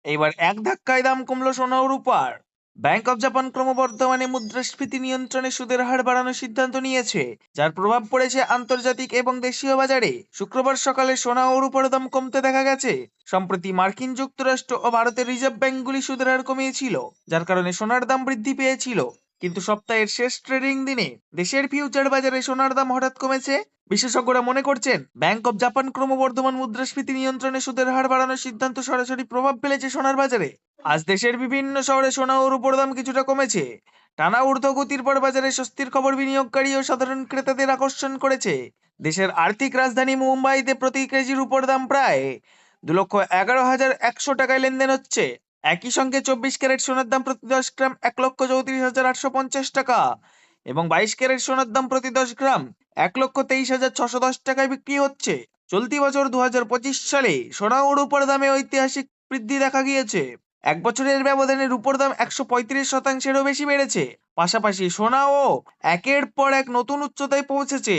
এবার এক ধাক্কায় দাম কমলো সোনা ও রূপার। ব্যাংক অফ জাপান ক্রমবর্ধমানে মুদ্রাস্ফীতি নিয়ন্ত্রণে সুদের হার বাড়ানোর সিদ্ধান্ত নিয়েছে, যার প্রভাব পড়েছে আন্তর্জাতিক এবং দেশীয় বাজারে। শুক্রবার সকালে সোনা ও রূপার দাম কমতে দেখা গেছে। সম্প্রতি মার্কিন যুক্তরাষ্ট্র ও ভারতের রিজার্ভ ব্যাংকগুলি সুদের হার কমিয়েছিল, যার কারণে সোনার দাম বৃদ্ধি পেয়েছিল। কিন্তু সপ্তাহের শেষ ট্রেডিং দিনে দেশের ফিউচার বাজারে সোনার দাম হঠাৎ কমেছে। বিশেষজ্ঞরা মনে করছেন, ব্যাংক অব জাপান ক্রমবর্ধমান মুদ্রাস্ফীতি নিয়ন্ত্রণে সুদের হার বাড়ানোর সিদ্ধান্ত সরাসরি প্রভাব ফেলেছে সোনার বাজারে। আজ দেশের বিভিন্ন শহরে সোনা ও রূপোর দাম কিছুটা কমেছে। টানা ঊর্ধ্বগতির পর বাজারে স্বস্তির খবর বিনিয়োগকারী ও সাধারণ ক্রেতাদের আকর্ষণ করেছে। দেশের আর্থিক রাজধানী মুম্বাইতে প্রতি কেজি রূপোর দাম প্রায় 2,11,100 টাকায় লেনদেন হচ্ছে। একই সঙ্গে 24 ক্যারেট সোনার দাম প্রতি 10 গ্রাম 1,34,850 টাকা এবং 22 ক্যারেট সোনার দাম প্রতি 10 গ্রাম 1,23,610 টাকায় বিক্রি হচ্ছে। চলতি বছর 2025 সালে সোনা ও রূপার দামে ঐতিহাসিক বৃদ্ধি দেখা গিয়েছে। এক বছরের ব্যবধানে রূপোর দাম 135%-এরও বেশি বেড়েছে। পাশাপাশি সোনাও একের পর এক নতুন উচ্চতায় পৌঁছেছে।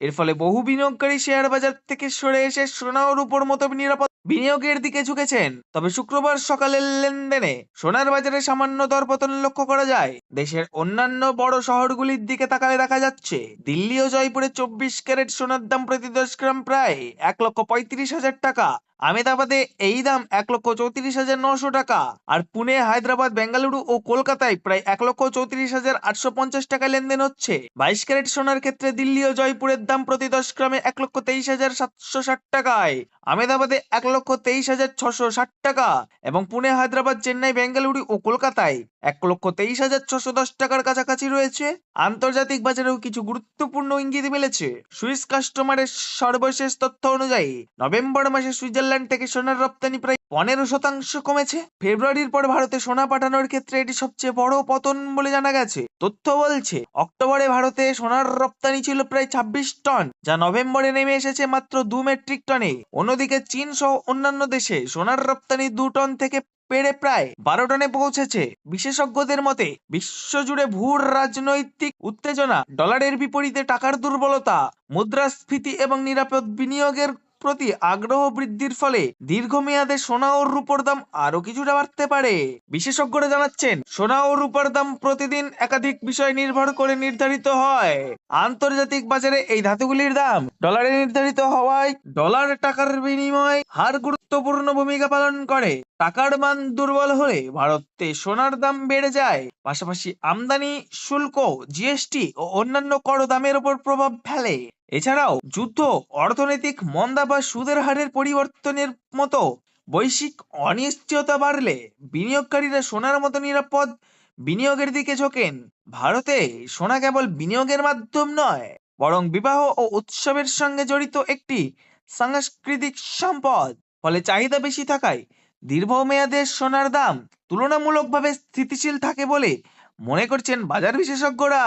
এর ফলে বহু বিনিয়োগকারী শেয়ার বাজার থেকে সরে এসে সোনা ও রূপোর মতো নিরাপদ বিনিয়োগের দিকে ঝুঁকেছেন। তবে শুক্রবার সকালের লেনদেনে সোনার বাজারে সামান্য দরপতন লক্ষ্য করা যায়। দেশের অন্যান্য বড় শহরগুলির দিকে তাকালে দেখা যাচ্ছে, দিল্লি ও জয়পুরে 24 ক্যারেট সোনার দাম প্রতি 10 গ্রাম প্রায় 1,35,000 টাকা। আহমেদাবাদে এই দাম 1,34,900 টাকা। আর পুনে, হায়দ্রাবাদ, বেঙ্গালুরু ও কলকাতায় প্রায় 1,34,850 টাকা লেনদেন হচ্ছে। 22 ক্যারেট সোনার ক্ষেত্রে দিল্লি ও জয়পুরের দাম প্রতি 10 গ্রামে 1,23,760 টাকায়, আহমেদাবাদে 1,23,660 টাকা এবং পুনে, হায়দ্রাবাদ, চেন্নাই, বেঙ্গালুরু ও কলকাতায় 1,23,610 টাকার কাছাকাছি রয়েছে। আন্তর্জাতিক বাজারেও কিছু গুরুত্বপূর্ণ ইঙ্গিত মিলেছে। সুইস কাস্টমারের সর্বশেষ তথ্য অনুযায়ী নভেম্বর মাসে সুইজারল্যান্ড থেকে সোনার রপ্তানি প্রায় 15% কমেছে। ফেব্রুয়ারির পর ভারতে সোনা পাঠানোর ক্ষেত্রে এটি সবচেয়ে বড় পতন বলে জানা গেছে। তথ্য বলছে, অক্টোবরে ভারতে সোনার রপ্তানি ছিল প্রায় 26 টন, যা নভেম্বরে নেমে এসেছে মাত্র 2 মেট্রিক টনে। অন্যদিকে চীন সহ অন্যান্য দেশে সোনার রপ্তানি 2 টন থেকে বেড়ে প্রায় 12 টনে পৌঁছেছে। বিশেষজ্ঞদের মতে, বিশ্বজুড়ে ভূ রাজনৈতিক উত্তেজনা, ডলারের বিপরীতে টাকার দুর্বলতা, মুদ্রাস্ফীতি এবং নিরাপদ বিনিয়োগের প্রতি আগ্রহ বৃদ্ধির ফলে দীর্ঘমেয়াদে সোনা ও রূপোর দাম আরো কিছুটা বাড়তে পারে। বিশেষজ্ঞরা জানাচ্ছেন, সোনা ও রূপার দাম প্রতিদিন একাধিক বিষয় নির্ভর করে নির্ধারিত হয়। আন্তর্জাতিক বাজারে এই ধাতুগুলির দাম ডলারে নির্ধারিত হওয়ায় ডলার টাকার বিনিময় হার গুরুত্বপূর্ণ ভূমিকা পালন করে। টাকার মান দুর্বল হলে ভারতে সোনার দাম বেড়ে যায়। পাশাপাশি আমদানি শুল্ক, জিএসটি ও অন্যান্য কর দামের উপর প্রভাব ফেলে। এছাড়াও যুদ্ধ, অর্থনৈতিক মন্দা বা সুদের হারের পরিবর্তনের মতো বৈশ্বিক অনিশ্চয়তা বাড়লে বিনিয়োগকারীরা সোনার মতো নিরাপদ বিনিয়োগের দিকে ঝোঁকেন। ভারতে সোনা কেবল বিনিয়োগের মাধ্যম নয়, বরং বিবাহ ও উৎসবের সঙ্গে জড়িত একটি সাংস্কৃতিক সম্পদ। ফলে চাহিদা বেশি থাকায় দীর্ঘমেয়াদে সোনার দাম তুলনামূলকভাবে স্থিতিশীল থাকে বলে মনে করছেন বাজার বিশেষজ্ঞরা।